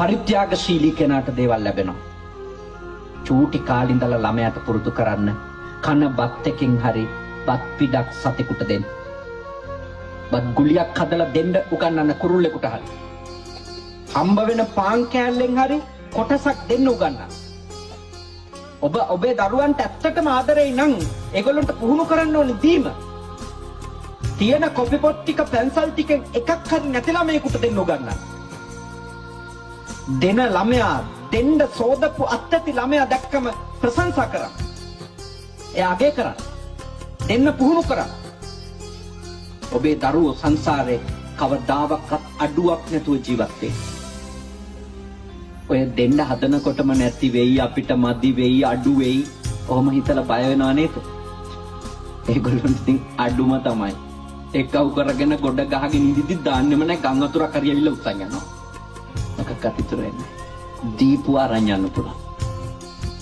පරිත්‍යාගශීලී කෙනාට දේවල් ලැබෙනවා. චූටි කාලේ ඉඳලා ළමයාට පුරුදු කරන්න කන බත් එකකින් හරි බත් පිටක් සතෙකුට දෙන්න. බත් ගුලියක් හදලා දෙන්න උගන්වන්න කුරුල්ලෙකුට හරි. හම්බ වෙන පාන් කෑල්ලෙන් හරි කොටසක් දෙන්න උගන්වන්න. ඔබ ඔබේ දරුවන්ට ඇත්තටම ආදරෙයි නම් ඒගොල්ලන්ට පුහුණු කරන්න ඕනේ දීම. තියෙන කොපි පොත් ටික පැන්සල් ටිකෙන් එකක් හරි නැති ළමයෙකුට දෙන්න උගන්වන්න. දෙන ළමයා දෙන්න සෝදපු අත්‍යති ළමයා දැක්කම ප්‍රශංසා කරන්න. එයා අගය කරන්න. දෙන්න පුහුණු කරන්න. ඔබේ දරුවෝ සංසාරේ කවදාවත් අඩුවක් නැතුව ජීවත් වෙයි. ඔය දෙන්න හදනකොටම නැති වෙයි, අපිට මදි වෙයි, අඩු වෙයි. ඔහොම හිතලා බය වෙනව නේද? ඒගොල්ලන්ට ඉතින් අඩුම තමයි. එක්කව කරගෙන ගොඩ ගහගෙන ඉඳිද්දි දාන්නෙම නැහැ, ගම් වතුරක් හරි ඇවිල්ලා උස්සන් යනවා. මොකක්වත් ඉතුරු වෙන්නේ නැහැ. දීපු අරන් යන්න පුළුවන්.